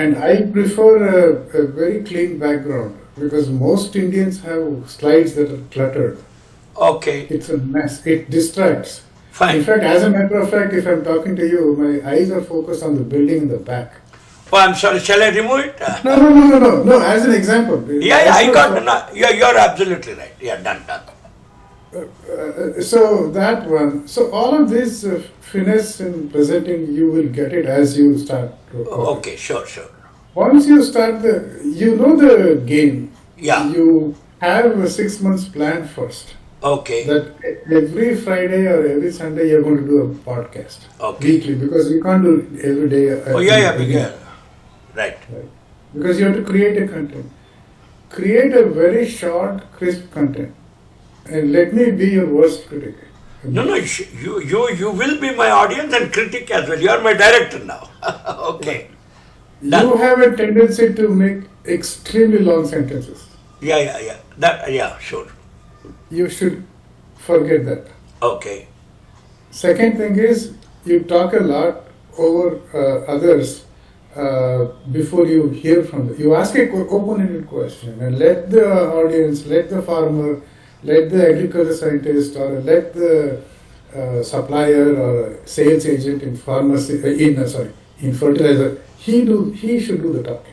And I prefer a very clean background because most Indians have slides that are cluttered. Okay, It's a mess. It distracts. fine. In fact, as a matter of fact, if I'm talking to you, my eyes are focused on the building in the back. Oh, I'm sorry. Shall I remove it? No. As an example. Yeah, I got. No, you're absolutely right. Yeah, done. So that one. So all of this finesse in presenting, you will get it as you start. Okay, sure. Once you start you know the game. Yeah. You have a 6 months plan first. Okay. That every Friday or every Sunday you're going to do a podcast. Okay. Weekly, because you can't do it every day. Oh, yeah. Right. Because you have to create a content. Create a very short, crisp content. And let me be your worst critic. No, you will be my audience and critic as well. You are my director now. Okay. Done. You have a tendency to make extremely long sentences. Yeah. Sure. You should forget that. Okay. Second thing is, you talk a lot over others before you hear from them. You ask a open-ended question and let the audience, let the farmer, let the agriculture scientist, or let the supplier or sales agent in pharmacy, in fertilizer, he should do the talking.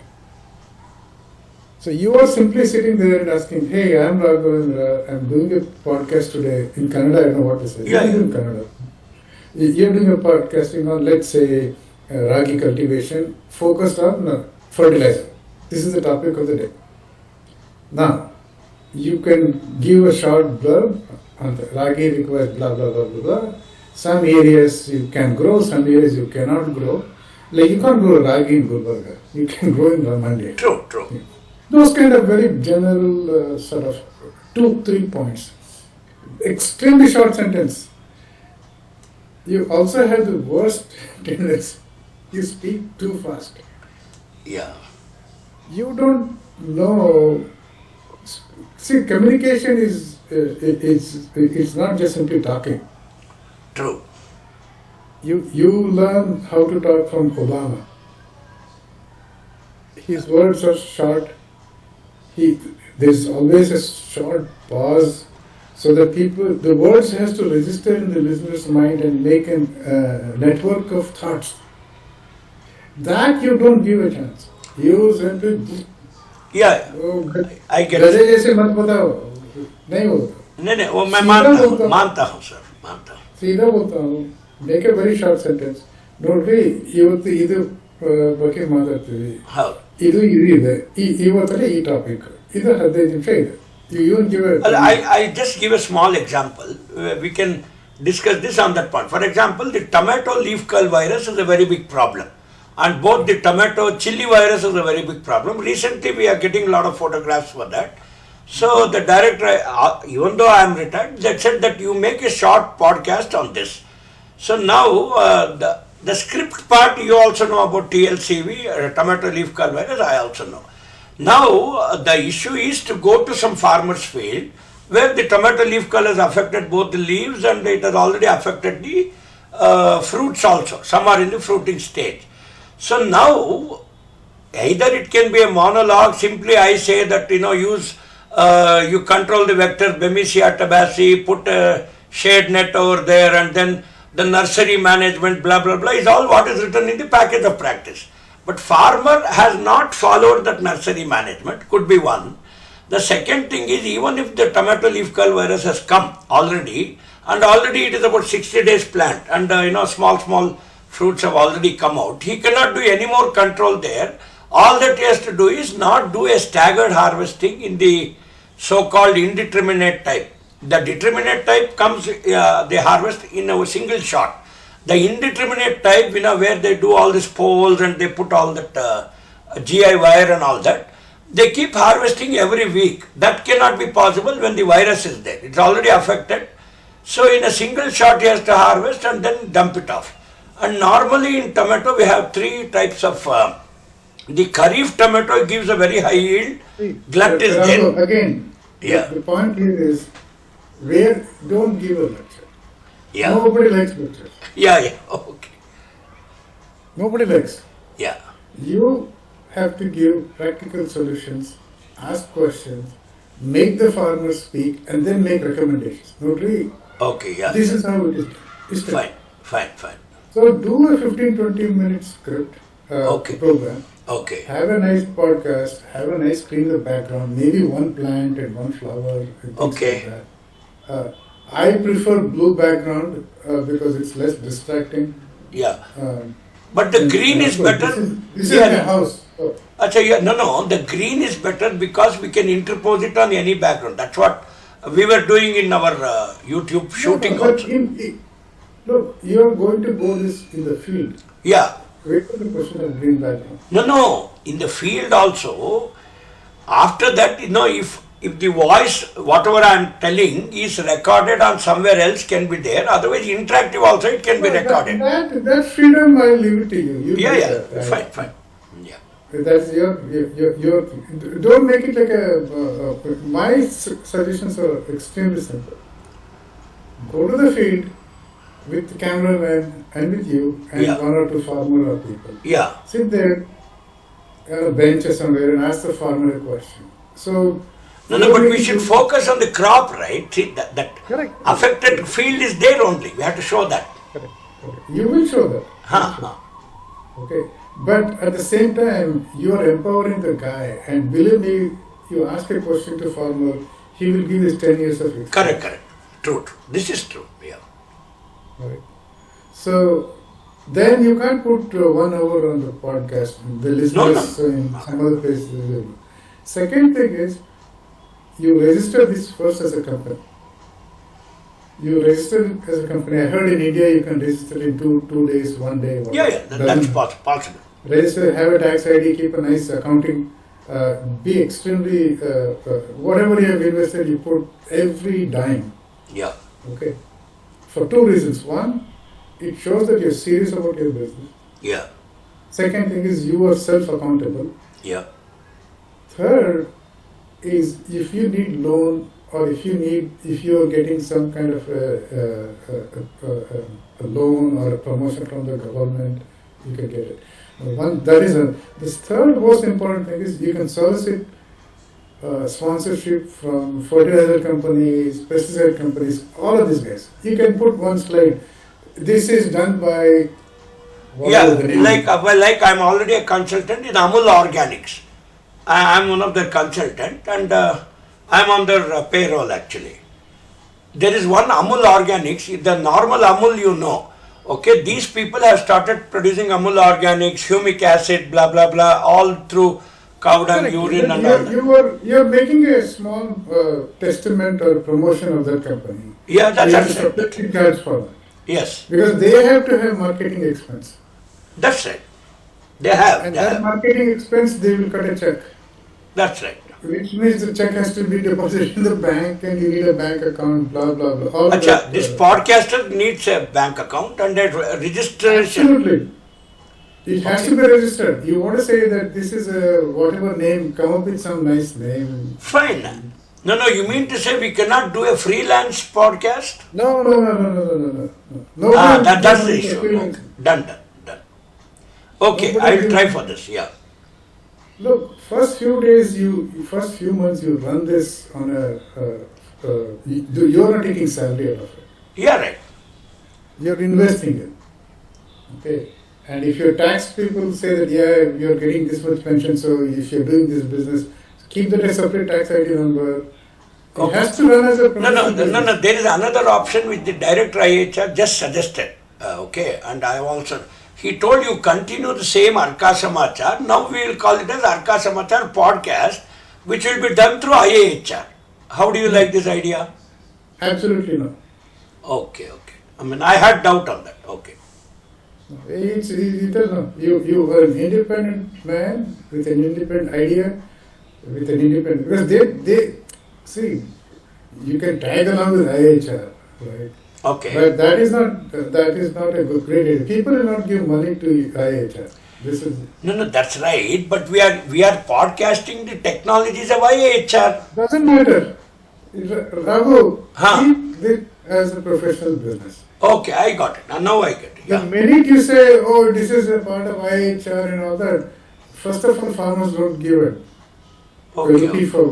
So you are simply sitting there and asking, hey, I'm Raghavendra, I'm doing a podcast today. In Kannada, I don't know what to say. Yeah. In Kannada. You're doing a podcasting on, let's say, ragi cultivation, focused on fertilizer. This is the topic of the day. Now, you can give a short blurb on the ragi requires blah, blah, blah, blah, blah. Some areas you can grow, some areas you cannot grow. Like you can't grow ragi in Gulbarga. You can grow in Ramandi. True. Yeah. Those kind of very general sort of 2-3 points. Extremely short sentence. You also have the worst tendency. You speak too fast. Yeah. You don't know. See, communication is it's not just simply talking. True. You learn how to talk from Obama. His words are short. There's always a short pause, so that the words has to register in the listener's mind and make a network of thoughts. That you don't give a chance. You simply I get गधे it. जैसे मत बताओ, नहीं बोलता. नहीं वो मैं सीधा मानता हूँ सर, मानता हूँ. सीधा बोलता हूँ. Make a very short sentence. ನೋಡ್ರಿ ಇವತ್ತು ಇದು ಬಗ್ಗೆ ಮಾತಾಡ್ತೀವಿ. ಹೌದು. ಇದು ಇದೆ. ಇವತ್ತಲ್ಲಿ ಈ ಟಾಪಿಕ್. ಇದು 15 ನಿಮಿಷ ಇದೆ. You give a. I just give a small example. We can discuss this on that point. For example, the tomato leaf curl virus is a very big problem. And both the tomato chili virus is a very big problem. Recently, we are getting a lot of photographs for that. So the director, even though I am retired, they said that you make a short podcast on this. So now the script part, you also know about TLCV, tomato leaf curl virus, I also know. Now the issue is to go to some farmer's field where the tomato leaf curl has affected both the leaves and it has already affected the fruits also. Some are in the fruiting stage. So now either it can be a monologue, simply I say that you control the vectors, Bemisia tabaci, put a shade net over there, and then the nursery management, blah, blah, blah, is all what is written in the package of practice. But farmer has not followed that nursery management, could be one. The second thing is, even if the tomato leaf curl virus has come already, and already it is about 60 days plant, and small fruits have already come out, he cannot do any more control there. All that he has to do is not do a staggered harvesting in the so-called indeterminate type. The determinate type comes, they harvest in a single shot. The indeterminate type, where they do all these poles and they put all that GI wire and all that, they keep harvesting every week. That cannot be possible when the virus is there. It's already affected. So in a single shot he has to harvest and then dump it off. And normally in tomato we have three types of, the Kharif tomato gives a very high yield. Glut is there. Again, the point here is, don't give a lecture. Yeah. Nobody likes lectures. Yeah, okay. Nobody likes. Yeah. You have to give practical solutions, ask questions, make the farmer speak, and then make recommendations. Notary, Okay, yeah. this is how it is. It's done. Fine. So do a 15-20 minute script Okay. program. Okay. Have a nice podcast. Have a nice screen in the background. Maybe one plant and one flower. And things Okay. like that. I prefer blue background because it's less distracting. Yeah. Um, But the and green is also, better. This is Yeah. my house. Oh, Acha, yeah, no, the green is better because we can interpose it on any background. That's what we were doing in our YouTube shooting but also. look, you are going to go this in the field. Yeah. Wait for the question of green background. No, in the field also, after that, if the voice, whatever I am telling, is recorded on somewhere else can be there. Otherwise, interactive also, it can be recorded. That freedom I leave it to you. You Yeah, do yeah, that, right? fine. Yeah. That's your. Don't make it like a. My suggestions are extremely simple. Go to the field with the cameraman and with you and Yeah. one or two farmer or people. Yeah. Sit there on a bench or somewhere and ask the farmer a question. So. No, but we should focus on the crop, right? See, that Correct. affected field is there only. We have to show that. Correct. You will show that. Huh. Okay. But at the same time, you are empowering the guy, and believe me, you ask a question to farmer, he will give his 10 years of experience. Correct. True. This is true. Yeah. Right. So then you can't put 1 hour on the podcast. The listeners in some other places will. Second thing is, you register this first as a company. You register it as a company. I heard in India you can register in two days, 1 day. Yeah, that's possible. Register, have a tax ID, keep a nice accounting, be extremely, whatever you have invested, you put every dime. Yeah. Okay. For 2 reasons. One, it shows that you're serious about your business. Yeah. Second thing is you are self-accountable. Yeah. Third is if you need loan or if you are getting some kind of a loan or a promotion from the government, you can get it. This third most important thing is you can solicit sponsorship from fertilizer companies, pesticide companies, all of these guys. You can put one slide. This is done by like I'm already a consultant in Amul Organics. I'm one of their consultant and I'm on their payroll actually. There is one Amul Organics, the normal Amul okay, these people have started producing Amul Organics, humic acid, blah blah blah, all through cow dung, urine and all that. You are making a small testament or promotion of that company. Yeah, that's right. Charge for that. Yes. Because they have to have marketing expense. That's right. They have. And that marketing expense, they will cut a check. That's right. Which means the check has to be deposited in the bank and you need a bank account, blah, blah, blah. All This podcaster needs a bank account and a registration. Absolutely. It has to be registered. You want to say that this is a whatever name, come up with some nice name. Fine. No, you mean to say we cannot do a freelance podcast? No. That's the issue. Done. Okay, I will try for this, yeah. Look, first few months you run this on you are not taking salary out of it. Yeah, right. You are investing it. Okay. And if your tax people say that, yeah, you are getting this much pension, so if you are doing this business, keep that a separate tax ID number. It has to run as a No, there is another option which the director IHR just suggested. Okay, and I also, he told you continue the same Arka Samachar. Now we will call it as Arka Samachar podcast, which will be done through IAHR. How do you like this idea? Absolutely no. Okay. I mean, I had doubt on that. Okay. You are an independent man with an independent idea, because they see, you can tag along with IHR, right? Okay. But that is not a good great idea. People will not give money to IHR. No, that's right. But we are podcasting the technologies of IHR. Doesn't matter. Raghu, keep it as a professional business. Okay, I got it. Now I get it. Yeah. The minute you say, oh, this is a part of IHR and all that, first of all, farmers don't give it. We're Okay. looking for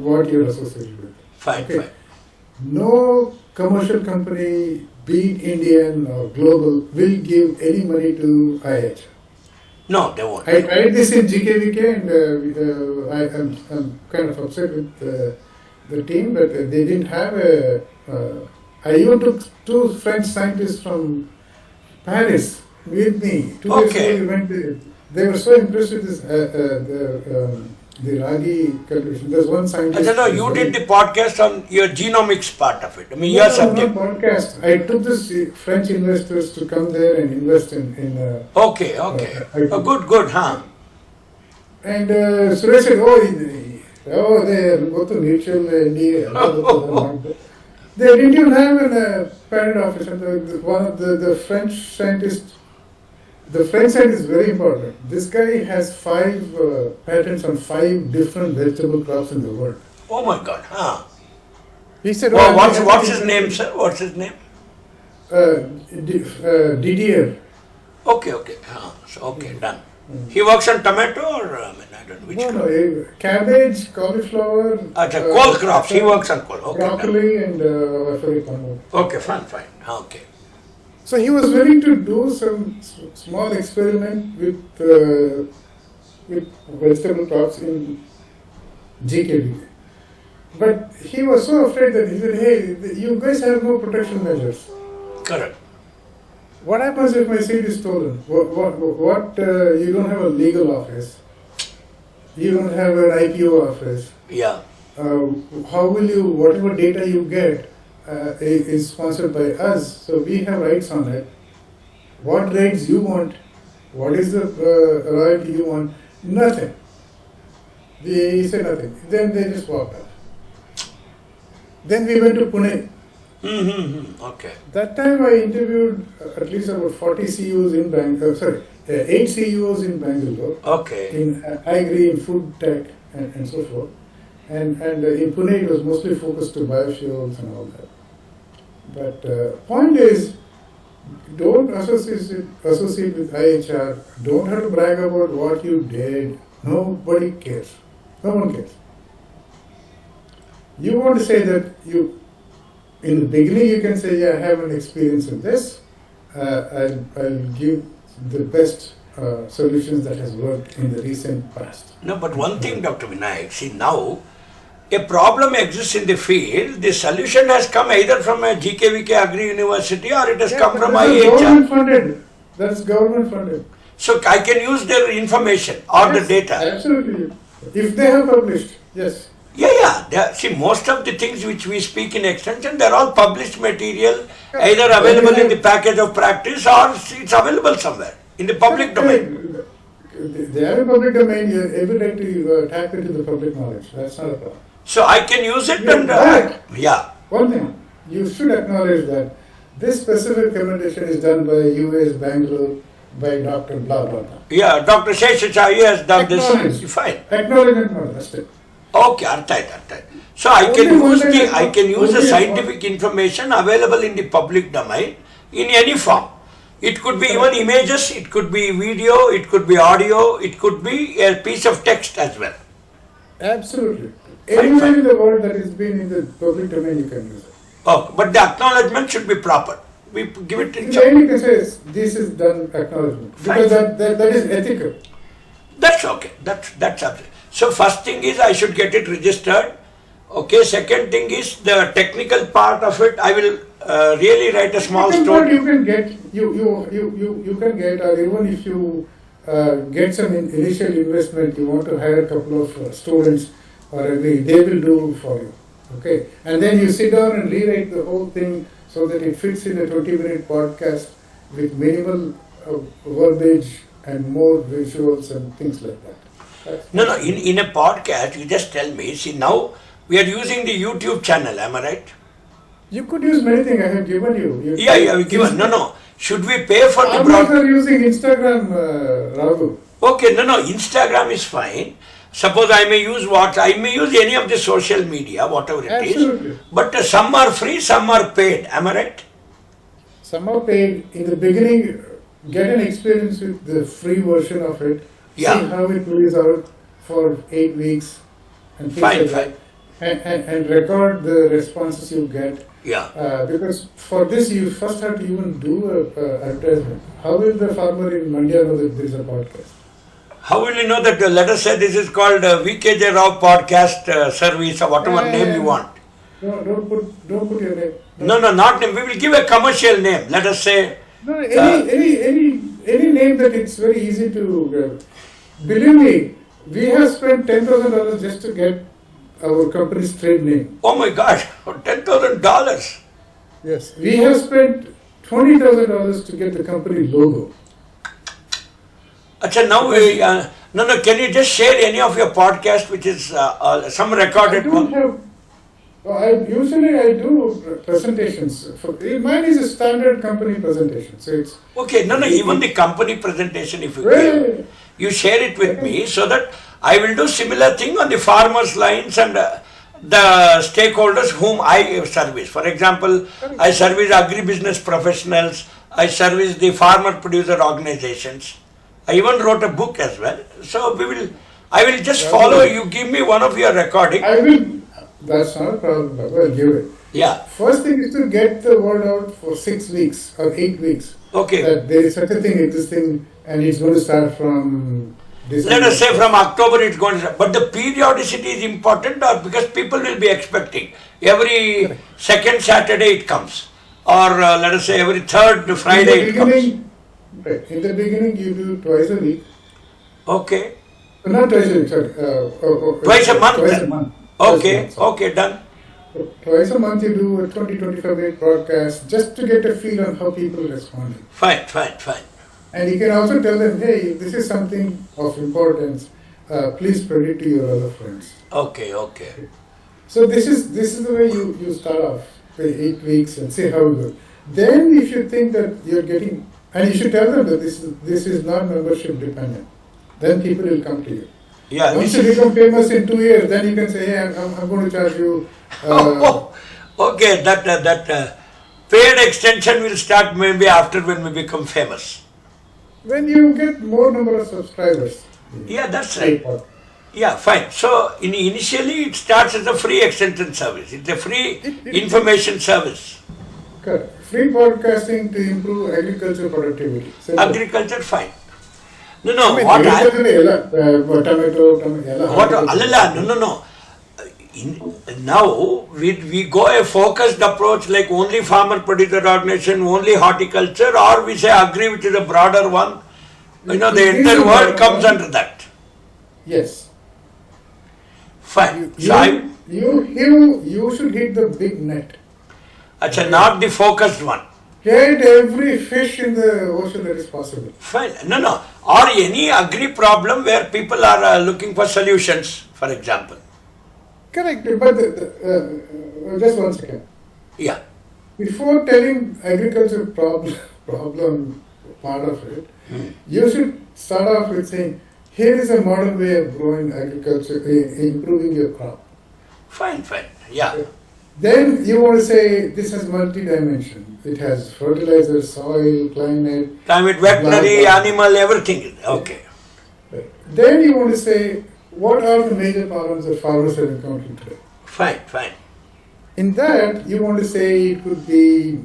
what you're associated with. Fine, Okay. fine. No commercial company, be it Indian or global, will give any money to IH. No, they won't. I tried this in GKVK and I'm kind of upset with the team, but they didn't have a. I even took two French scientists from Paris with me. 2 years Okay. ago, we went there. They were so impressed with this, the ragi cultivation. There's one scientist. No, you did the podcast on your genomics part of it. I mean, your No, subject. not podcast. I took this French investors to come there and invest in Okay, okay. Good, huh? and Suresh said, they go to mutual they didn't even have a parent office. And one of the French scientists, the French side is very important. This guy has 5 patents on 5 different vegetable crops in the world. Oh my God, huh? He said, Well, what's his name, sir? What's his name? Didier. Okay. So, okay, done. He works on tomato or, I don't know which crop. No, cabbage, cauliflower. Coal crops. He works on coal. Okay, done. Broccoli and I forget one more. Okay, fine. Okay. So he was willing to do some small experiment with vegetable crops in GKV. But he was so afraid that he said, hey, you guys have no protection measures. Correct. What happens if my seed is stolen? You don't have a legal office. You don't have an IPO office. Yeah. How will you, whatever data you get is sponsored by us, so we have rights on it. What rights you want? What is the royalty you want? Nothing. He said nothing. Then they just walked out. Then we went to Pune. Okay. That time I interviewed at least about 40 CEOs in Bangalore, 8 CEOs in Bangalore. Okay. In agri, in food tech and so forth. And in Pune it was mostly focused to biofuels and all that. But point is, don't associate with IHR. Don't have to brag about what you did. Nobody cares. No one cares. You want to say that in the beginning you can say, yeah, I have an experience in this. I'll give the best solutions that has worked in the recent past. No, but one thing, Dr. Vinayak, see now, a problem exists in the field, the solution has come either from a GKVK Agri University or it has come from IHR. That's government funded. So I can use their information or the data. Absolutely. If they have published, yes. Yeah. See, most of the things which we speak in extension, they're all published material, either available in the package of practice or it's available somewhere in the public domain. They are in public domain. You have every right to tap into the public knowledge. That's not a problem. So I can use it and yeah. One thing, you should acknowledge that this specific recommendation is done by US Bangalore by Dr. Blah blah blah. Yeah, Dr. Sheshachai has done this. Fine. Acknowledge it, that's it. Okay, arthai. So I can use the scientific information available in the public domain in any form. It could be even images, it could be video, it could be audio, it could be a piece of text as well. Absolutely. Anywhere in the world that has been in the public domain, you can use it. Oh, but the acknowledgement should be proper. We give it in The only can say is this is done acknowledgement because that is ethical. That's okay. That's absolutely. So first thing is I should get it registered. Okay. Second thing is the technical part of it. I will really write a small story. You can get you can get, or even if you get some initial investment, you want to hire a couple of students or agree, they will do for you. Okay, and then you sit down and rewrite the whole thing so that it fits in a 20-minute podcast with minimal verbiage and more visuals and things like that. No. In a podcast, you just tell me. See, now we are using the YouTube channel. Am I right? You could use many things. I have given you. We given. No. Should we pay for the broadcast? Are using Instagram, Raghu. Okay, no. Instagram is fine. Suppose I may use I may use any of the social media, whatever it Absolutely. is. But some are free, some are paid. Am I right? Some are paid. In the beginning, get an experience with the free version of it. Yeah. see how it plays out for 8 weeks and things Fine, like fine. that, and record the responses you get. Yeah. Because for this, you first have to even do a advertisement. How will the farmer in Mandya know that there is a podcast? How will you know that, let us say this is called VKJ Rao podcast service or whatever name you want? No, don't put your name. No, not name. We will give a commercial name. Let us say. No, any name that it's very easy to. Believe me, we have spent $10,000 just to get our company's trade name. Oh my God, $10,000. Yes. We have spent $20,000 to get the company logo. Acha, now, no, can you just share any of your podcast which is some recorded I don't one? have. Usually I do presentations. Mine is a standard company presentation. So it's Okay, no, even the company presentation if you Well, give, you share it with me so that I will do similar thing on the farmers' lines and the stakeholders whom I service. For example, I service agribusiness professionals, I service the farmer producer organizations. I even wrote a book as well. So I will just follow, you give me one of your recording. I will. That's not a problem, Babu. I'll give it. Yeah, First thing is to get the word out for 6 weeks or 8 weeks okay. that there is such a thing existing and it's going to start from December. Let us say from October it's going to start. But the periodicity is important or because people will be expecting. Every second Saturday it comes. Or let us say every third Friday it comes. Right. In the beginning you do twice a week. Okay. Not twice a week, sorry. Twice a month? Twice a month. Okay, okay, done. Twice a month you do a 20-25 minute broadcast just to get a feel on how people are responding. Fine. And you can also tell them, hey, this is something of importance. Please spread it to your other friends. Okay. So this is the way you start off, the 8 weeks and see how it goes. Then if you think that you're getting, and you should tell them that this is not membership dependent, then people will come to you. Yeah. Once you become famous in 2 years, then you can say, hey, I'm going to charge you. Okay, that paid extension will start maybe after when we become famous. When you get more number of subscribers. Yeah, that's right. Yeah, fine. So initially it starts as a free extension service. It's a free information service. Correct. Free podcasting to improve agriculture productivity. Simple. Agriculture, fine. No, Now we go a focused approach like only farmer producer organization, only horticulture, or we say agri, which is a broader one. The entire world comes under that. Yes. Fine. You should hit the big net. Achha, not the focused one. Get every fish in the ocean that is possible. Fine. No. Or any agri problem where people are looking for solutions, for example. Correct. But just 1 second. Yeah. Before telling agriculture problem part of it, you should start off with saying, here is a modern way of growing agriculture, improving your crop. Fine. Yeah. Then you want to say this has multi-dimension. It has fertilizer, soil, climate, veterinary, animal, everything. Okay. Then you want to say what are the major problems that farmers are encountering today. Fine. In that you want to say it could be,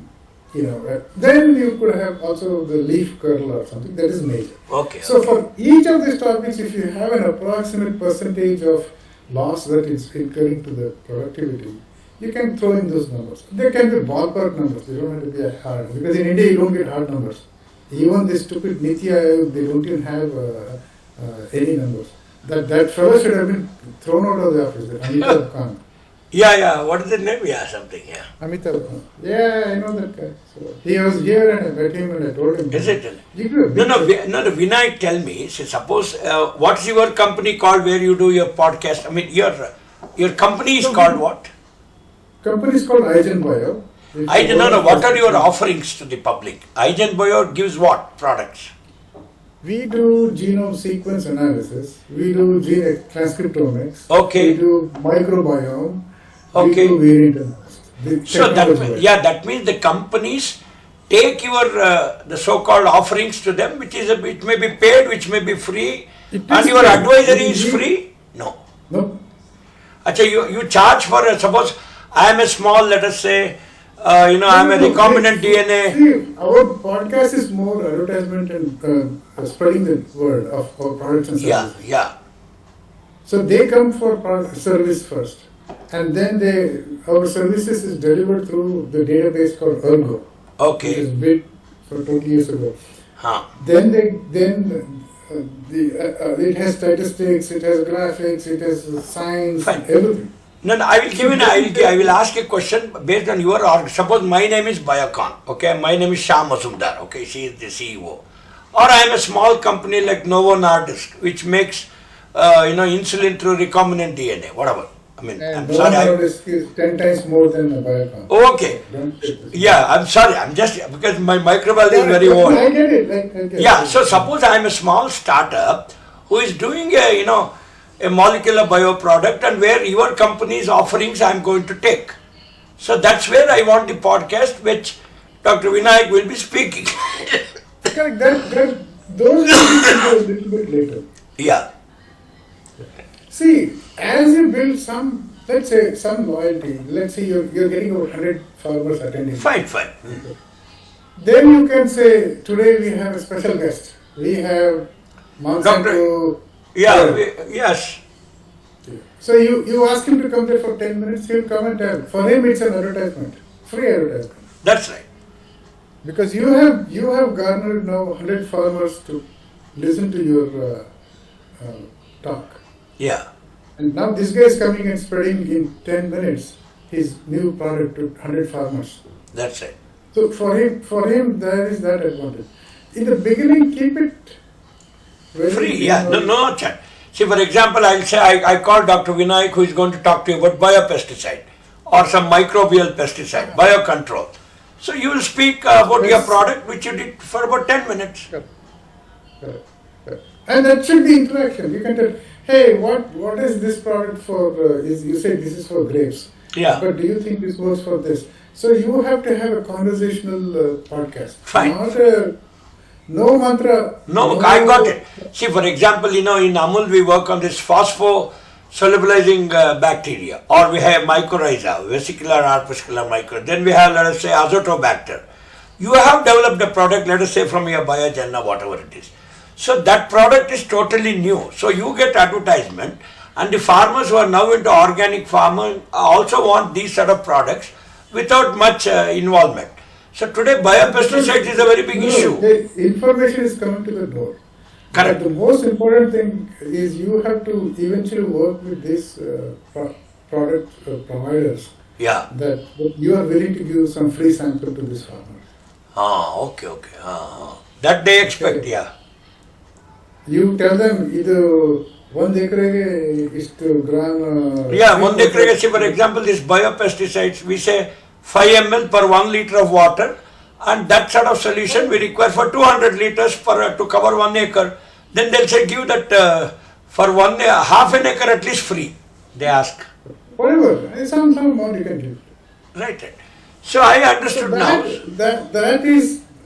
then you could have also the leaf curl or something that is major. Okay. So for each of these topics, if you have an approximate percentage of loss that is incurring to the productivity, you can throw in those numbers. They can be ballpark numbers. They don't have to be hard. Because in India, you don't get hard numbers. Even the stupid Niti Aayog, they don't even have any numbers. That fellow should have been thrown out of the office. Amitabh Khan. Yeah. What is the name? Yeah, something. Yeah. Amitabh Khan. Yeah, I know that guy. So he was here and I met him and I told him. Is it? No. Vinayak, tell me. Say, suppose what's your company called where you do your podcast? I mean, your company is called what? Company is called ICAR-IIHR. What are your offerings to the public? ICAR-IIHR gives what products? We do genome sequence analysis. We do gene transcriptomics. Okay. We do microbiome. Okay. We do variant analysis. So that means the companies take your the so-called offerings to them, which may be paid, which may be free, It And is your free. advisory is free? No. No. Achha, you charge for, suppose I am a small, let us say, I am a recombinant DNA. See, our podcast is more advertisement and spreading the word of our products and Yeah, services. yeah. So they come for service first, and then our services is delivered through the database called Ergo, which Okay. is built for 20 years ago. Huh. Then it has statistics, it has graphics, it has science, Fine. everything. No, I will give I will ask a question based on your org. Suppose my name is Biogen, okay, my name is Shah Mazumdar, okay, she is the CEO. Or I am a small company like Novo Nordisk, which makes, insulin through recombinant DNA, whatever. I mean, And I'm sorry. is 10 times more than a Biocon. Okay. Don't take this. Yeah, I'm sorry. I'm just, because my microbiology is very I old. get it. I get Yeah, it. so suppose I am a small startup who is doing a molecular bioproduct, and where your company's offerings I am going to take. So that's where I want the podcast which Dr. Vinayak will be speaking. Correct. Those will go a little bit later. Yeah, See, as you build some, let's say, some loyalty, let's say you're getting over 100 farmers attending. fine. Then you can say, today we have a special guest. We have Monsanto. Yeah, yes. So you ask him to come there for 10 minutes, he'll come and tell. For him, it's an advertisement, free advertisement. That's right. Because you have garnered now 100 farmers to listen to your talk. Yeah, And now this guy is coming and spreading in 10 minutes his new product to 100 farmers. that's right. So for him there is that advantage. In the beginning, keep it very Free, yeah, no chat. See, for example, I'll say I call Dr. Vinayak, who is going to talk to you about biopesticide or some microbial pesticide, biocontrol. So you will speak about your product, which you did for about 10 minutes. Correct. And that should be interaction. You can tell, hey, what is this product for? You say this is for grapes. Yeah. But do you think this works for this? So you have to have a conversational podcast. Fine. Not no mantra. No, I got it. See, for example, in Amul we work on this phospho-solubilizing bacteria, or we have mycorrhiza, vesicular or puscular mycorrhiza. Then we have, let us say, azotobacter. You have developed a product, let us say, from your Biogen or whatever it is. So that product is totally new. So you get advertisement, and the farmers who are now into organic farming also want these sort of products without much involvement. So today biopesticides is a very big issue. The information is coming to the door. Correct. But the most important thing is you have to eventually work with these product providers. Yeah. That you are willing to give some free sample to this farmer. Okay. That they expect, yeah. You tell them either 1 acre is to gram. Yeah, 1 acre, see, for example, this biopesticides, we say 5 ml per 1 liter of water, and that sort of solution we require for 200 liters to cover 1 acre. Then they'll say give that for half an acre at least free, they ask. Whatever, some amount you can give. Right. So I understood now.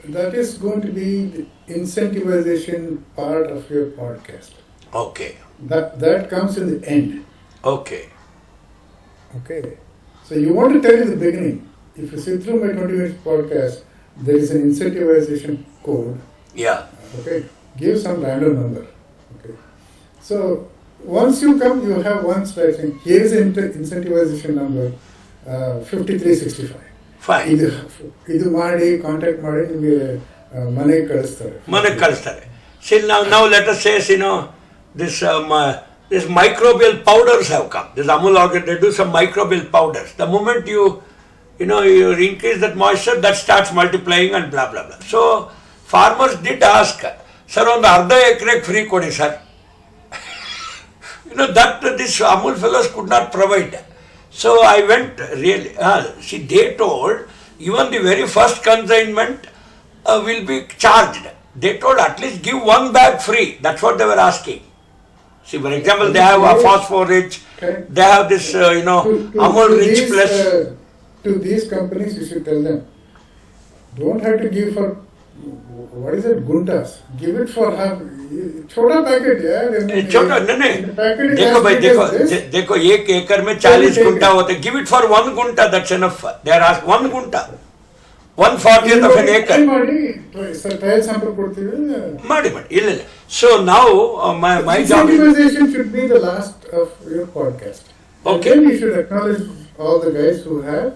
That is going to be the incentivization part of your podcast. Okay. That comes in the end. Okay. Okay. So you want to tell in the beginning, if you see through my 20 minutes podcast, there is an incentivization code. Yeah. Okay. Give some random number. Okay. So once you come, you have one slide saying, here is an incentivization number, 5365. Fine. ಇದು ಮಾಡಿ contact ಮಾಡಿ ನಿಮಗೆ ಮನೆಗೆ ಕಳಿಸ್ತಾರೆ. See now let us say, this microbial powders have come. This Amul organ, they do some microbial powders. The moment you increase that moisture, that starts multiplying and blah blah blah. So farmers did ask, sir, on the arda acre free kodi sir. That this Amul fellows could not provide. So I went really, see, they told even the very first consignment will be charged. They told at least give 1 bag free. That's what they were asking. See, for example, they have a phosphor rich, they have this, Amul rich plus. To these companies, you should tell them, don't have to give for, what is it, guntas. Give it for half, छोटा packet यार, छोटा नहीं packet देखो भाई, देखो 1 एकड़ में 40 गुंटा होते, give it for 1 gunta, that's enough. They are ask 1 gunta, 1/40th of an acre. ಮಾಡಿ ಇಲ್ಲ. So now my job incentivization should be the last of your podcast. Okay. And then you should acknowledge all the guys who have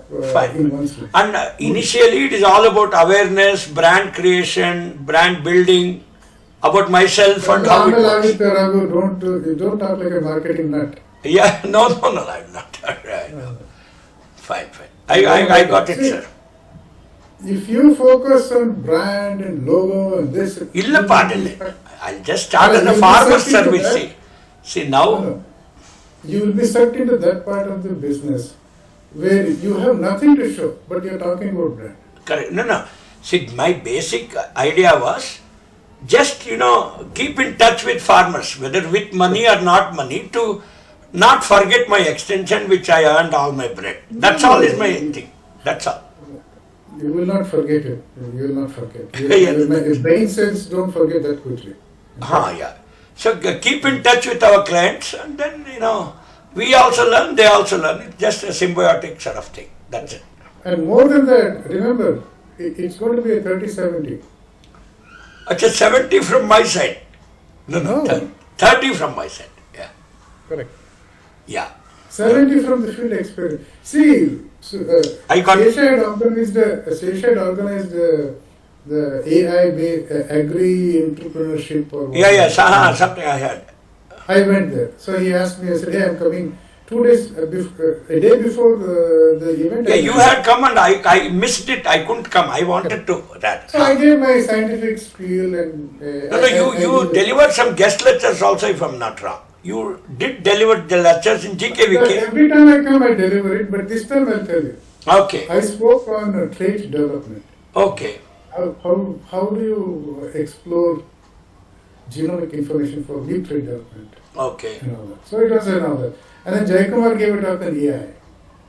in one street. And initially it is all about awareness, brand creation, brand building, about myself and how it works. Don't talk like a marketing nut. Yeah, no, I'm not. Fine. I got it, sir. If you focus on brand and logo and this, I'll just start as a farmer service. See now. No. You will be sucked into that part of the business where you have nothing to show, but you're talking about brand. Correct. No. See, my basic idea was just, keep in touch with farmers, whether with money or not money, to not forget my extension which I earned all my bread. That's all is my thing. That's all. You will not forget it. You will not forget. Your brain cells don't forget that quickly. Yeah. So keep in touch with our clients, and then, we also learn, they also learn. It's just a symbiotic sort of thing. That's it. And more than that, remember, it's going to be a 30-70. It's a 70 from my side. No. 30 from my side. Yeah. Correct. Yeah. 70 from the field experience. See, Sesha had organized the AI agri-entrepreneurship or whatever. Yeah, something I heard. I went there. So he asked me, I said, hey, I'm coming 2 days, a day before the event. Yeah, you had come and I missed it. I couldn't come. I wanted to that. So I gave my scientific spiel and... you delivered some guest lectures also, if I'm not wrong. You did deliver the lectures in GKVK. Every time I come, I deliver it, but this time I'll tell you. Okay. I spoke on trait development. Okay. How do you explore genomic information for new trait development? Okay. And all that. So it was and all that. And then Jayakumar gave it up in AI.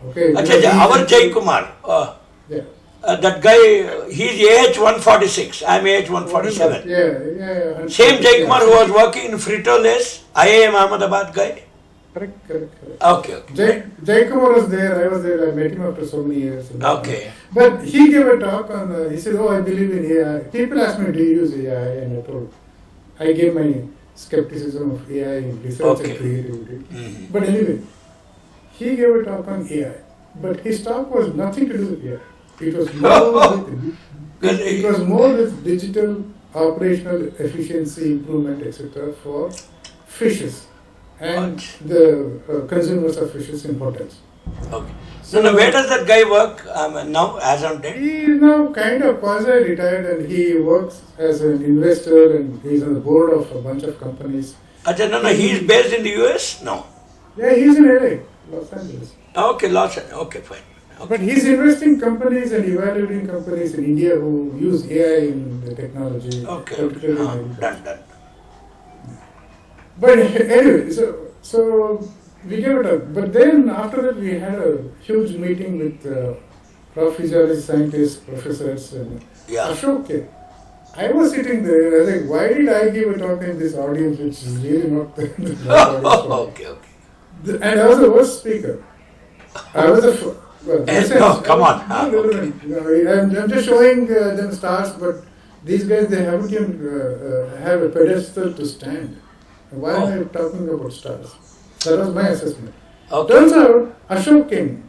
Okay. Our Jayakumar. Yeah. That guy, he's AH-146. I'm AH-147. Yeah. Same Jayakumar who was working in Frito-Lays, IIM Ahmedabad guy. Correct. Okay. Jayakumar was there. I was there. I met him after so many years. Okay. But he gave a talk on. He said, "Oh, I believe in AI." People asked me, "Do you use AI?" And I told. I gave my skepticism of AI in research and creativity. Mm-hmm. But anyway, he gave a talk on AI. But his talk was nothing to do with AI. It was more with digital operational efficiency improvement, etc. for fishes and the consumers of fishes in hotels. Okay. So now where does that guy work now, as on date? He is now kind of quasi-retired and he works as an investor and he's on the board of a bunch of companies. No, he is based in the US? No. Yeah, he's in LA, Los Angeles. Okay, Los Angeles. Okay, fine. Okay. But he's investing companies and evaluating companies in India who use AI in the technology. Okay. Done. But anyway, so we gave it up. But then after that we had a huge meeting with physiology scientists, professors, and Ashok. I was sitting there and I was like, why did I give a talk in this audience which is really not the audience? Okay. And I was the worst speaker. I was come on. I'm just showing them stars, but these guys, they haven't even have a pedestal to stand. Why am I talking about stars? That was my assessment. Okay. Turns out, Ashok came.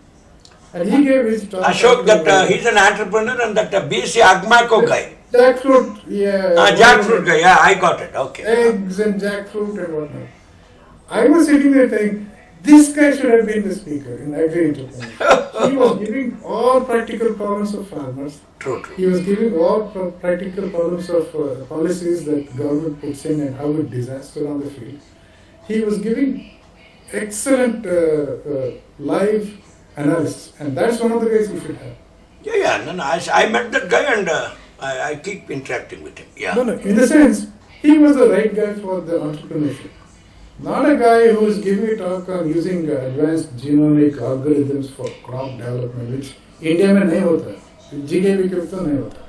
And he gave his talk. Ashok, he's an entrepreneur, and that BC Agmaco guy. Jackfruit, jackfruit guy, I got it. Okay. Eggs and jackfruit and whatnot. I was sitting there thinking, this guy should have been the speaker in agri-entrepreneurship. He was giving all practical problems of farmers. True. He was giving all practical problems of policies that government puts in and how it disaster on the field. He was giving excellent live analysis, and that's one of the guys you should have. No, I met that guy and I keep interacting with him. Yeah. No, in the sense, he was the right guy for the entrepreneurship. Not a guy who is giving a talk on using advanced genomic algorithms for crop development, which India में नहीं होता, GKV के तो नहीं होता.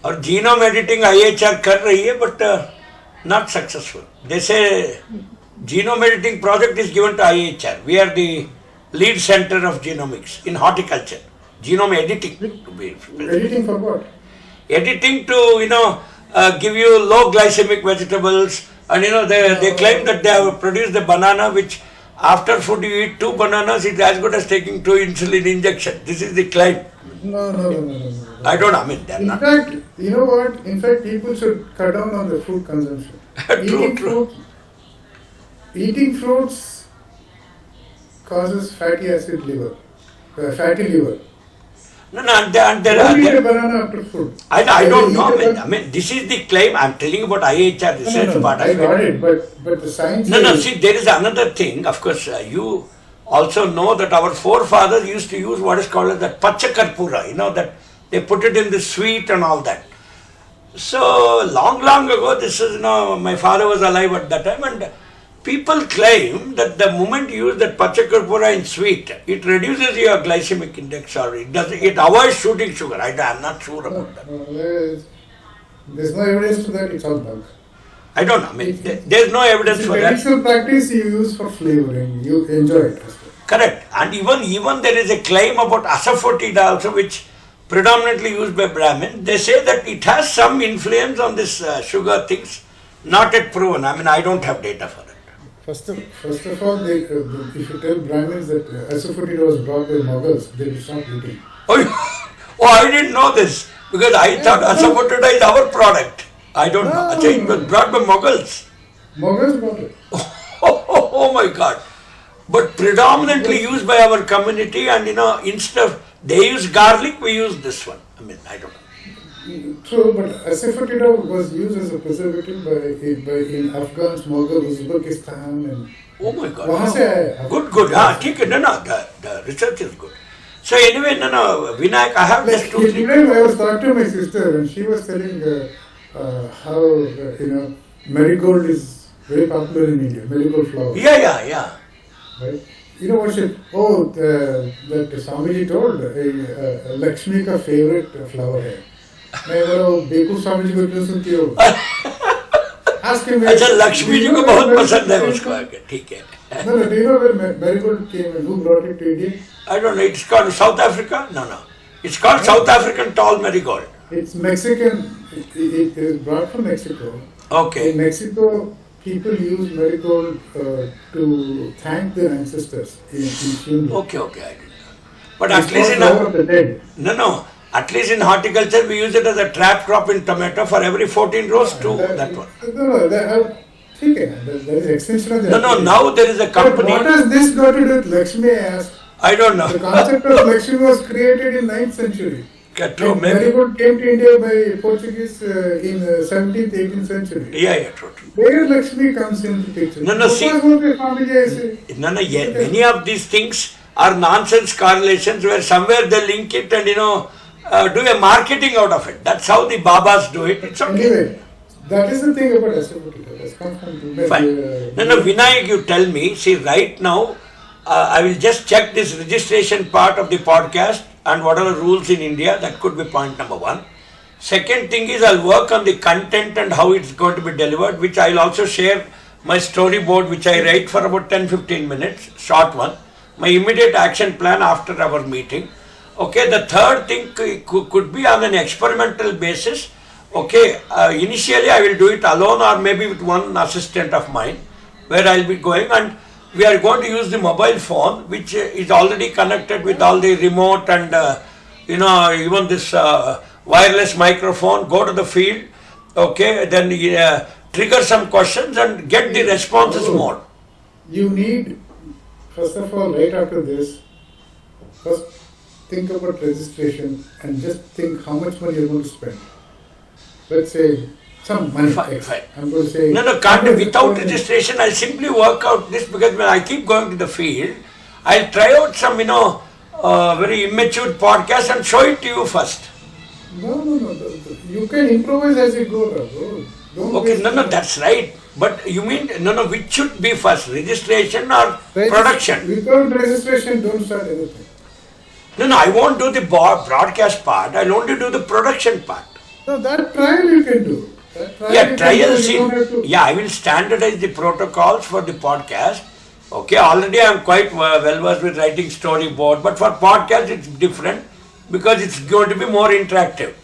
और genome editing IHR कर रही है, but Not successful. They say genome editing project is given to IHR. We are the lead center of genomics in horticulture. Genome editing to be specific. Editing for what? Editing to give you low glycemic vegetables, and they claim that they have produced a banana which after food you eat 2 bananas, it's as good as taking 2 insulin injection. This is the claim. No. I don't know. I mean, they're In not. fact, you know what? In fact, people should cut down on the food consumption. True. Eating fruits causes fatty liver. No, and there Don't eat a are. banana after food. I don't know. Eat a I mean, this is the claim. I'm telling about IHR research part. I got it, but the science. No. is- See, there is another thing. Of course, you also know that our forefathers used to use what is called as that pachakarpura. That they put it in the sweet and all that. So long ago, this is my father was alive at that time, and people claim that the moment you use that pachakarpura in sweet, it reduces your glycemic index, or it avoids shooting sugar. I'm not sure about that. There's no evidence to that. It's all bunk. I don't know. I mean, there's no evidence It's a for that. medicinal practice you use for flavoring. You enjoy it. Correct. And even there is a claim about asafoetida also, which predominantly used by Brahmin. They say that it has some influence on this sugar things, not yet proven. I mean, I don't have data for it. First of all, if you tell Brahmins that asafoetida was brought by Mughals, they will stop eating. Oh, I didn't know this, because I thought asafoetida is our product. I don't know. Achha, it was brought by Mughals. Mughals brought it. Oh my God. But predominantly used by our community, and instead of they use garlic, we use this one. I mean, I don't know. True, but asafoetida was used as a preservative in Afghan, Mughal, Uzbekistan, and Oh my God. वहाँ से आया है। Good. ठीक है. No. The research is good. So anyway, Vinayak, I have just 2, 3. Today I was talking to my sister and she was telling how marigold is very popular in India. Marigold flower. Yeah. Right? You know what she? That Swamiji told Lakshmi का favorite flower है. मैं बोला बेकूफ स्वामी जी को क्यों सुनती हो? Ask him. अच्छा, लक्ष्मी जी को बहुत पसंद है उसको आके. ठीक है. No, do you know where marigold came and who brought it to India? I don't know. It's called South Africa? No. It's called South African tall marigold. It's Mexican. It is brought from Mexico. Okay. In Mexico, people use marigold to thank their ancestors in funeral. Okay. I didn't know. But at least flower of the dead. No. At least in horticulture, we use it as a trap crop in tomato for every 14 rows to that one. No, ठीक है. There is extension of that. No. Now there is a But company. what has this got to do with Lakshmi? I asked. I don't know. The concept of Lakshmi was created in 9th century. True, maybe. Marigold came to India by Portuguese in 17th, 18th century. Yeah, true. Where Lakshmi comes into the picture? No, see. Many of these things are nonsense correlations where somewhere they link it and do a marketing out of it. That's how the Babas do it. It's okay. Anyway, that is the thing about asafoetida. That's come from Fine. No, Vinayak, you tell me. See, right now, I will just check this registration part of the podcast and what are the rules in India. That could be point number 1. Second thing is I'll work on the content and how it's going to be delivered, which I'll also share my storyboard, which I write for about 10-15 minutes, short one. My immediate action plan after our meeting. Okay, the third thing could be on an experimental basis. Okay, initially I will do it alone or maybe with one assistant of mine, where I'll be going, and we are going to use the mobile phone, which is already connected with all the remote and even this wireless microphone. Go to the field, okay, then trigger some questions and get the responses more. You need, first of all, right after this, first think about registration and just think how much money you're going to spend. Let's say some money. Fine. I'm going to say. No, can't be without registration. I'll simply work out this, because when I keep going to the field, I'll try out some, very immature podcast and show it to you first. No. You can improvise as you go. Don't Okay, no, that's right. But you mean, which should be first, registration or production? Without registration, don't start anything. No, I won't do the broadcast part. I'll only do the production part. So that trial you can do. Yeah, trials you don't have to. yeah, I will standardize the protocols for the podcast. Okay, already I am quite well versed with writing storyboard, but for podcast it's different because it's going to be more interactive.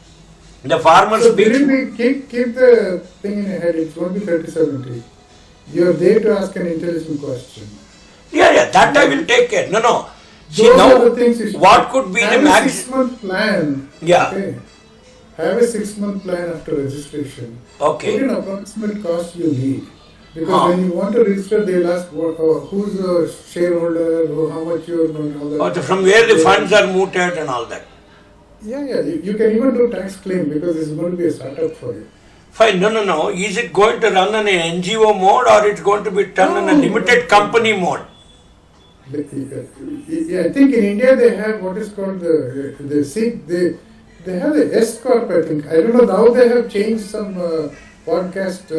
The farmer So speaks. believe me, keep the thing in your head. It's going to be 30-70. You're there to ask an intelligent question. Yeah, that I will take care. No. See Those now, are the things you should what could be have the a max? 6-month plan. Yeah. Okay. Have a 6-month plan after registration. Okay. Put an approximate cost you need. Because Huh. when you want to register, they'll ask who's the shareholder, how much you're going to. Or from where the funds are mooted and all that. Yeah. You can even do tax claim because it's going to be a startup for you. Fine, no. Is it going to run on an NGO mode or it's going to be done on a limited company mode? I think in India they have what is called they have the S corp. I think I don't know now they have changed some podcast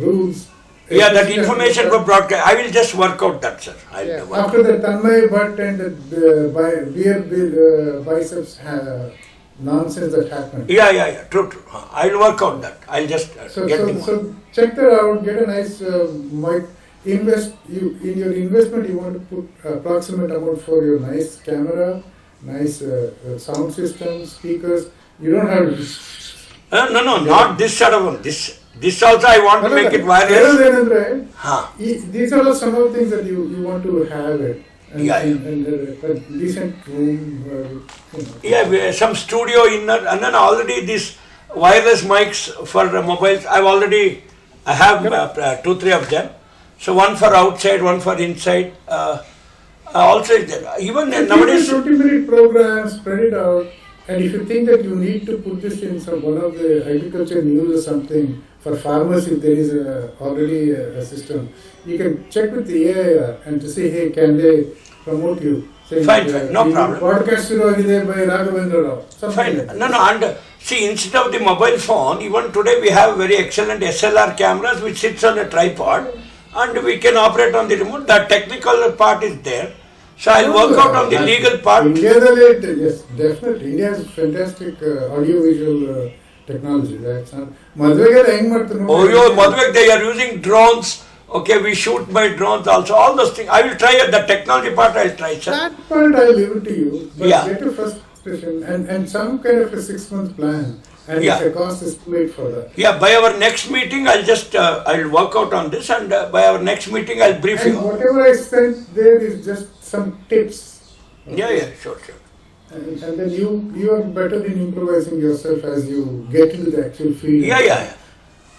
rules. Yeah, that information for broadcast. I will just work out that, sir. Yeah. After the Tanmay Bhatt and the beer biceps nonsense that happened. Yeah. True. I will work out that. I'll just get the So check that out. Get a nice mic. Invest in your investment. You want to put approximate amount for your nice camera, nice sound system, speakers. You don't have. No, not this sort of one. This also I want to make it wireless. These are some of the things that you want to have it. And, Yeah. and a decent room. Yeah, some studio inner, and then already these wireless mics for mobiles. I have 2-3 of them. So one for outside, one for inside. Also, even nowadays. 20-minute program, spread it out. And if you think that you need to put this in one of the agriculture news or something for farmers, if there is already a system, you can check with the AIR and to say, hey, can they promote you? Saying, Fine, no problem. Podcast by Raghavendra. Fine. No, and see, instead of the mobile phone, even today we have very excellent SLR cameras which sits on a tripod and we can operate on the remote. The technical part is there. So I'll work out on the legal part. Yes, definitely. India has fantastic audio-visual technology. That's not. Madhuvek, they are using drones. Okay, we shoot by drones also. All those things. I will try the technology part. I'll try, sir. That part I'll leave it to you. But Yeah. get a first session and some kind of a 6-month plan. And Yeah. if the cost is too late for that. Yeah, by our next meeting, I'll work out on this, and by our next meeting, I'll brief And you. whatever I sent there is just some tips. Yeah, sure. And then you are better in improvising yourself as you get into the actual field. Yeah.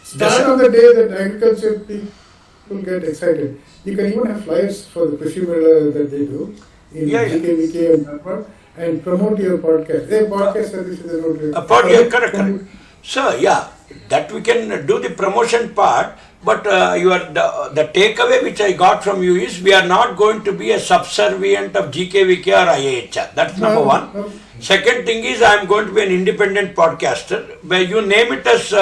Start on the day that agriculture people get excited. You can even have flyers for the Krishi Mela that they do in GKVK and Nagpur and promote your podcast. Hey, podcast service is a Podcast, correct. So, yeah, that we can do the promotion part, but the takeaway which I got from you is we are not going to be a subservient of GKVK or IIHR. That's number one. No. Second thing is I am going to be an independent podcaster, where you name it as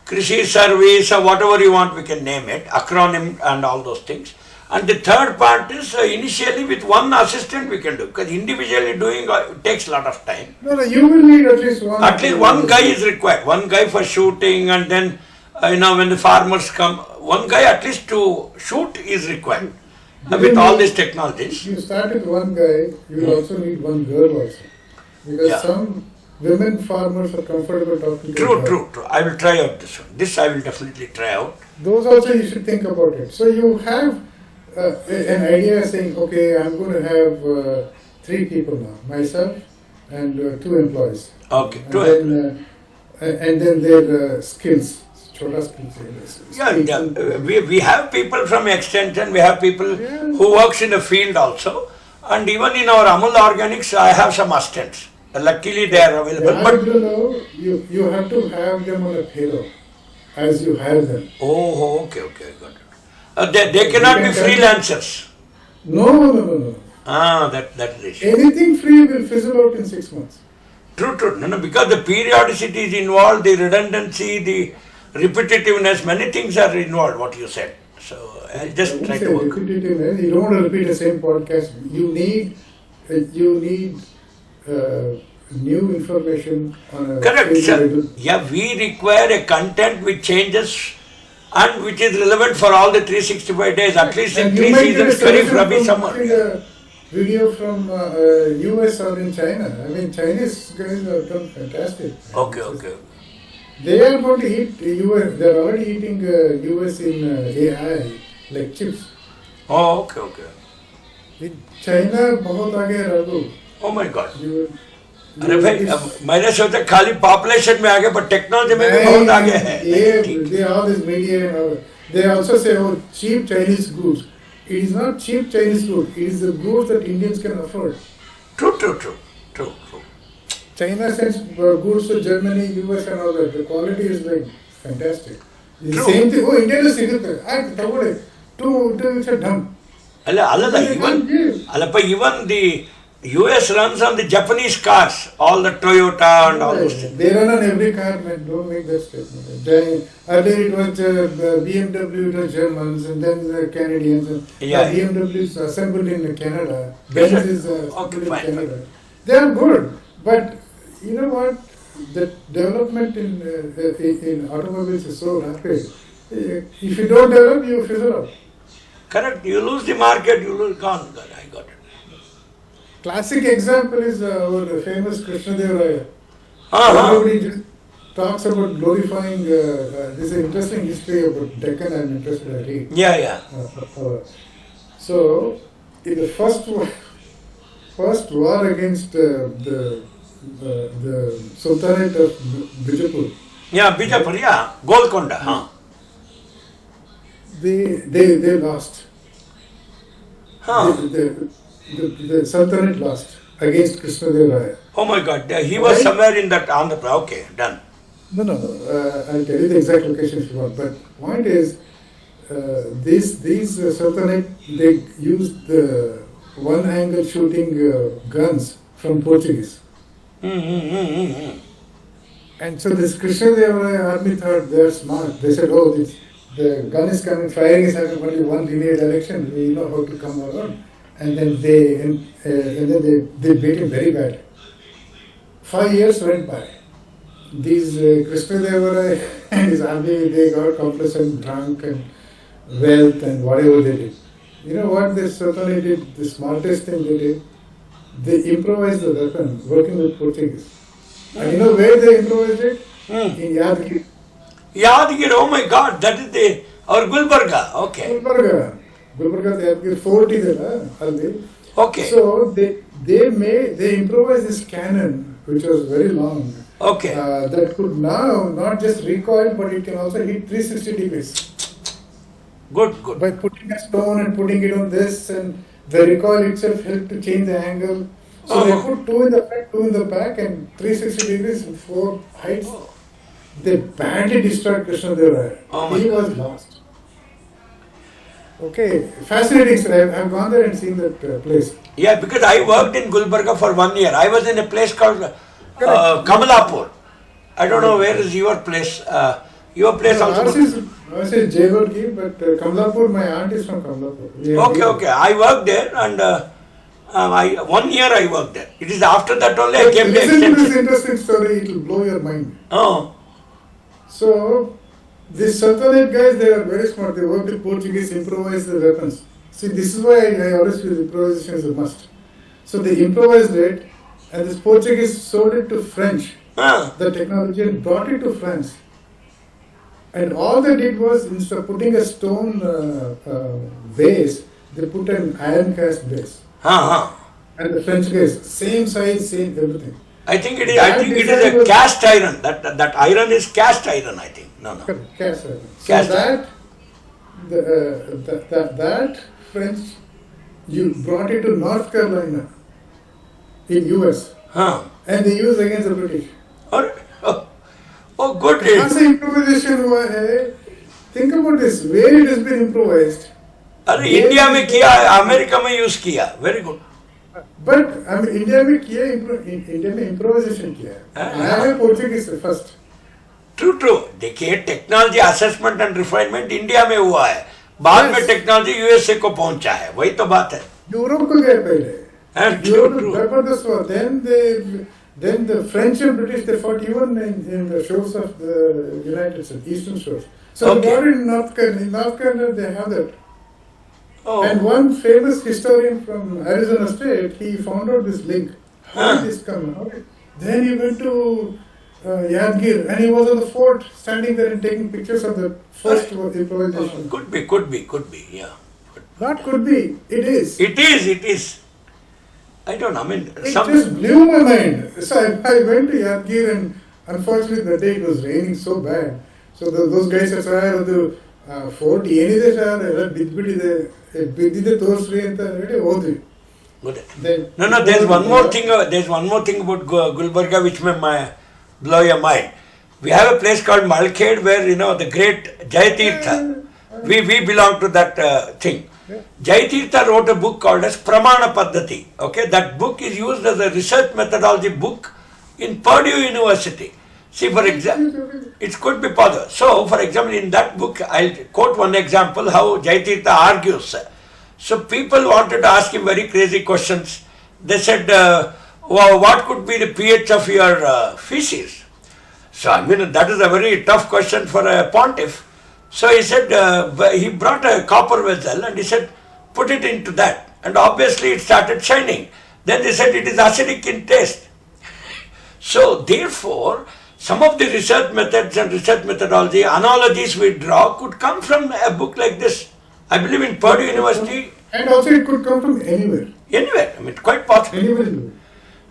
Krishi Service or whatever you want, we can name it, acronym and all those things. And the third part is initially with one assistant we can do, because individually doing takes a lot of time. No, you will need at least one. At least one guy is required, one guy for shooting, and then when the farmers come, one guy at least to shoot is required with all these technologies. You start with one guy, you will also need one girl also. Because some women farmers are comfortable talking to True. I will try out this one. This I will definitely try out. Those also you should think about it. So you have an idea saying, okay, I'm going to have 3 people now, myself and 2 employees. Okay, and then their skills. We have people from extension, we have people who works in the field also, and even in our Amul Organics, I have some assistants. Luckily, they are available. But you have to have them on a payroll as you hire them. Oh, okay, got it. They cannot be freelancers. No. That is. Anything free will fizzle out in 6 months. True. No, because the periodicity is involved, the redundancy, the repetitiveness, many things are involved, what you said. So I'll just try to work. Repetitiveness. You don't want to repeat the same podcast. You need new information on a Correct, daily sir. basis. Yeah, we require a content which changes and which is relevant for all the 365 days, at least in And 3 you might get a seasons, Kharif, solution Rabi, from summer. watching Yeah. a video from US or in China. I mean, Chinese guys have done fantastic. Okay, okay. They are going to eat US. They are already eating US in AI like chips. Oh, okay, okay. In China, बहुत आगे है Raghu. Oh my God. You- अरे भाई मैंने सोचा खाली population में आगे पर टेक्नोलॉजी में भी बहुत आगे है. Yeah, ठीक. they all this media and all. They also say, oh, cheap Chinese goods. It is not cheap Chinese goods. It is the goods that Indians can afford. True, true, true, true, true. China sends goods to Germany, US and all that. The quality is like fantastic. The True. same thing. Oh, India is significant. I thought it. Two weeks are done. ಅಲ್ಲ even the US runs on the Japanese cars, all the Toyota and all those things. They run on every car, man. Don't make that statement. Earlier it was BMW, it was Germans, and then the Canadians. Yeah. BMW is assembled in Canada. Benz is Okay, assembled in fine, Canada. They are good, but you know what? The development in automobiles is so rapid. If you don't develop, you fizzle out. Correct. You lose the market, you lose gone. I got it. Classic example is our famous Krishnadevaya. Uh-huh. Everybody just talks about glorifying. This is an interesting history about Deccan. I'm interested in read. Yeah. So, in the first war against the Sultanate of Bijapur, Yeah, Bijapur, yeah. Golconda, huh? they lost. Huh. The Sultanate lost against Krishnadevaya. Oh my God, he was Right? somewhere in that Andhra. Okay, done. No. I'll tell you the exact location if you want. But point is, these Sultanate, they used the one-angle shooting guns from Portuguese. And so this Krishnadevaya army thought they are smart. They said, oh, the gun is coming, firing is happening only one linear direction. We know how to come around. And then they beat him very bad. 5 years went by. These Krishnadevaya and his army, they got complacent, drunk and wealth and whatever they did. You know what the Sultanate did? The smartest thing they did? They improvised the weapon working with Portuguese. And you know where they improvised it? In Yadgir. Yadgir, oh my God, that is our Gulbarga. Okay. Gulbarga, Yadgir fort is there, already. Okay. So they improvised this cannon, which was very long. Okay. That could now not just recoil, but it can also hit 360 degrees. Good. By putting a stone and putting it on this, and the recoil itself helped to change the angle. So they put two in the front, two in the back, and 360 degrees in 4 heights. They badly destroyed Krishnadevaya. He was lost. Okay, fascinating, sir. I've gone there and seen that place. Yeah, because I worked in Gulbarga for 1 year. I was in a place called Kamalapur. I don't know where is your place. Your place also. Ours is Jayaraghi, but Kamalapur, my aunt is from Kamalapur. Okay. I worked there and 1 year I worked there. It is after that only I came to Listen to this extension. interesting story, it will blow your mind. Oh. So, these Sultanate guys, they are very smart. They work with Portuguese, improvise the weapons. See, this is why I always feel improvisation is a must. So they improvised it, and this Portuguese sold it to French. The technology, and brought it to France. And all they did was, instead of putting a stone base, they put an iron cast base. And the French guys, same size, same everything. I think it is a cast iron. That iron is cast iron, I think. No. Cast iron. So Cast that French, you brought it to North Carolina in US. And they used against the British. Oh, good. कहाँ से improvisation हुआ है? Think about this. Where it has been improvised. अरे India में किया, America में use किया. Very good. But I mean, India में improvisation किया है. I have Portuguese first. True. देखिए technology assessment and refinement India में हुआ है. बाद में टेक्नोलॉजी यूएसए को पहुंचा है. वही तो बात है. यूरोप को गए पहले. Europe जबरदस्त हुआ. Then Then the French and British, they fought even in the shores of the United States, eastern shores. So they got it in North Carolina. In North Carolina, they have that. Oh. And one famous historian from Arizona State, he found out this link. How did this come? Okay. Then he went to Yadgir, and he was on the fort, standing there and taking pictures of the first improvisation. Could be, yeah. Not could be, it is. It is. I don't know, I mean, It just blew my mind. So I went to Yadgir, and unfortunately that day it was raining so bad. So those guys said, the fort ಏನಿದೆ sir ಎಲ್ಲ ಬಿದ್ಬಿಟ್ಟಿದೆ ಬಿದ್ದಿದೆ ತೋರಿಸ್ರಿ ಅಂತ ಹೇಳಿ ಹೋದ್ವಿ. No, there's one more thing about Gulbarga which may blow your mind. We have a place called Malkhed where, the great Jayatirtha, we belong to that thing. Jayatirtha wrote a book called as Pramana Paddhati. Okay, that book is used as a research methodology book in Purdue University. See, for example, it could be possible. So, for example, in that book, I'll quote one example how Jayatirtha argues. So, people wanted to ask him very crazy questions. They said, what could be the pH of your feces? So, I mean, that is a very tough question for a pontiff. So, he said, he brought a copper vessel and he said, put it into that. And obviously, it started shining. Then they said, it is acidic in taste. So, therefore, some of the research methods and research methodology, analogies we draw could come from a book like this. I believe in Purdue University. And also it could come from anywhere. Anywhere, I mean, quite possible. Anywhere.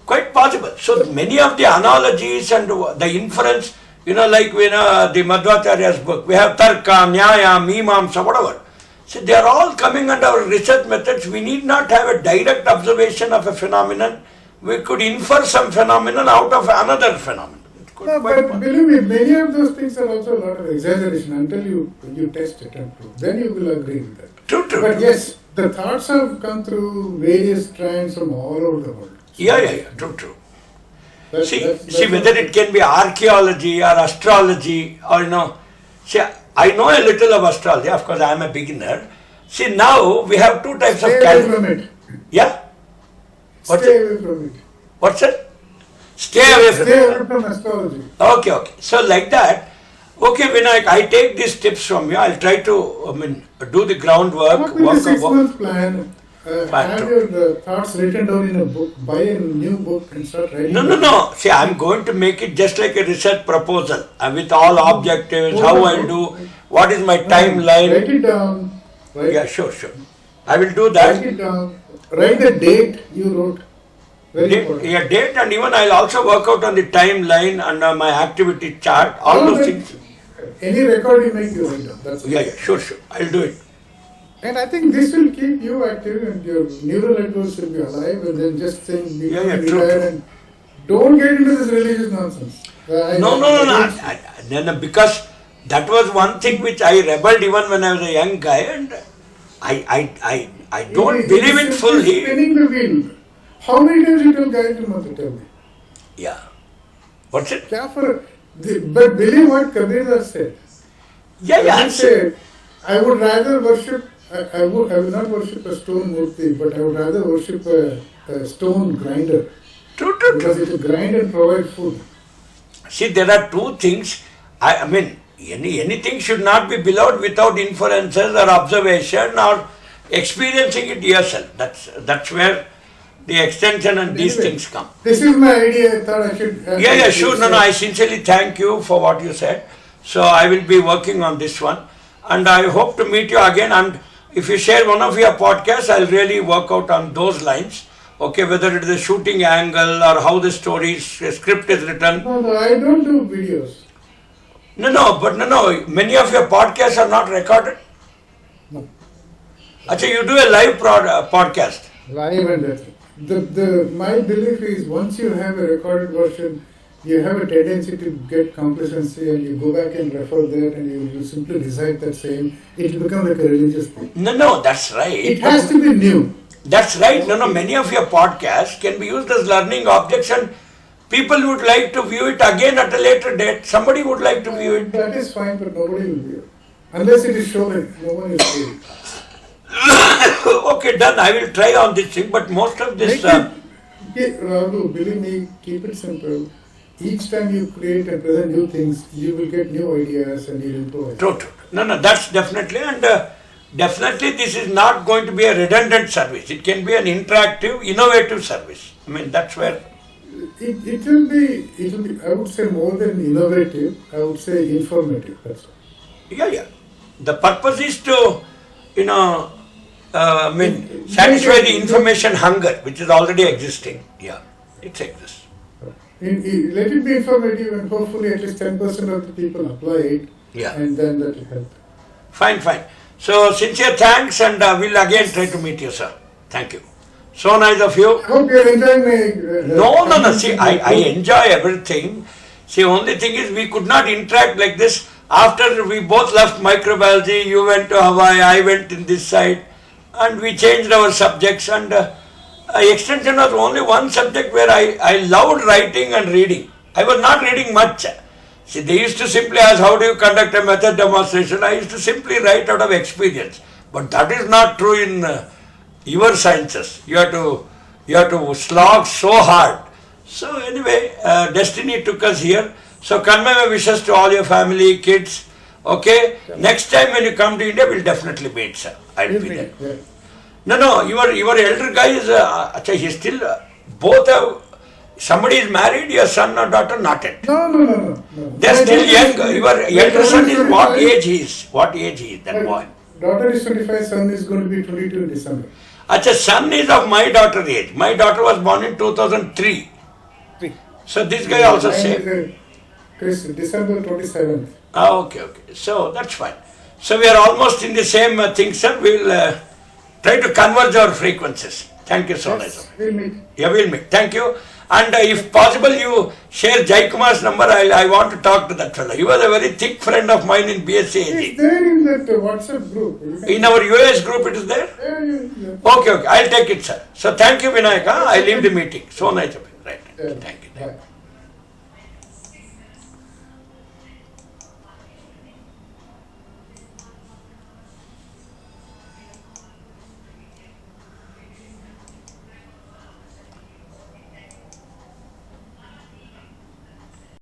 Quite possible. So many of the analogies and the inference, like the Madhvacharya's book, we have Tarka, Nyaya, Mimamsa, whatever. So they are all coming under our research methods. We need not have a direct observation of a phenomenon. We could infer some phenomenon out of another phenomenon. No, but believe me, many of those things are also a lot of exaggeration until you test it and prove. Then you will agree with that. True. But yes, the thoughts have come through various strands from all over the world. Yeah. True. See whether it can be archaeology or astrology or See, I know a little of astrology. Of course, I am a beginner. See, now we have two types of calendar. Stay away from it. Yeah. Stay away from it. What's that? Stay away from astrology. Okay. So like that, okay, Vinayak, I take these tips from you. I'll try to, do the groundwork. Work with a 6-month plan. Have your thoughts written down in a book. Buy a new book and start writing. No. See, I'm going to make it just like a research proposal with all objectives, how I'll do, what is my timeline. Write it down. Yeah, sure. I will do that. Write it down. Write the date you wrote. Date, and even I'll also work out on the timeline and my activity chart, all those things. Any record you make, you write down. That's sure. I'll do it. And I think this will keep you active and your neural networks will be alive, and then just saying, true. And don't get into this religious nonsense. No, because that was one thing which I rebelled even when I was a young guy, and I don't believe it fully. Spinning the wheel. How many times you tell Gayatri Mantra, tell me? Yeah. What's it? But believe what Kabir said. Yeah. Said, I would rather worship, I will not worship a stone murti, but I would rather worship a stone grinder. True. Because it will grind and provide food. See, there are two things. I mean, anything should not be beloved without inferences or observation or experiencing it yourself. That's where the extension and these things come. This is my idea. I thought I should. Yeah, sure. No, I sincerely thank you for what you said. So I will be working on this one, and I hope to meet you again. And if you share one of your podcasts, I'll really work out on those lines. Okay, whether it is a shooting angle or how the script is written. No, I don't do videos. No. Many of your podcasts are not recorded. No. Actually, you do a live podcast. Live and that's it. My belief is once you have a recorded version, you have a tendency to get complacency and you go back and refer that and you simply recite that same. It will become like a religious thing. No, that's right. It has to be new. That's right. No, many of your podcasts can be used as learning objects and people would like to view it again at a later date. Somebody would like to view it. That is fine, but nobody will view it. Unless it is shown, no one will view it. Okay, done. I will try on this thing, but most of this... Rahul, believe me, keep it simple. Each time you create and present new things, you will get new ideas and you will improvise. True, true. No, that's definitely, and definitely this is not going to be a redundant service. It can be an interactive, innovative service. I mean, that's where. It will be, I would say more than innovative, I would say informative. That's all. Yeah. The purpose is to, satisfy the information hunger, which is already existing. Yeah, it exists. Let it be informative and hopefully at least 10% of the people apply it. Yeah. And then that will help. Fine. So, sincere thanks, and we'll again try to meet you, sir. Thank you. So nice of you. I hope you're enjoying my... No. See, I enjoy everything. See, only thing is we could not interact like this. After we both left microbiology, you went to Hawaii, I went in this side, and we changed our subjects, and extension was only one subject where I loved writing and reading. I was not reading much. See, they used to simply ask, how do you conduct a method demonstration? I used to simply write out of experience. But that is not true in your sciences. You have to slog so hard. So anyway, destiny took us here. So convey my wishes to all your family, kids. Okay? Next time when you come to India, we'll definitely meet, sir. I'll be there. Yeah. No, your elder guy is, he's still, both have, somebody is married, your son or daughter, not yet. No. They're still young. Your elder son is what age he is? What age he is, that boy? Daughter is 25, son is going to be 22 in December. Son is of my daughter age. My daughter was born in 2003. So this guy also same. December 27th. Okay. So that's fine. So we are almost in the same thing, sir. We will try to converge our frequencies. Thank you so much. We'll meet. Yeah, we'll meet. Thank you. And if possible, you share Jai Kumar's number. I want to talk to that fellow. He was a very thick friend of mine in BSc AG. It's there in that WhatsApp group. In our US group, it is there? Yeah. Okay. I'll take it, sir. So thank you, Vinayak. I leave the meeting. So nice of you. Right. Yeah. Thank you. Bye.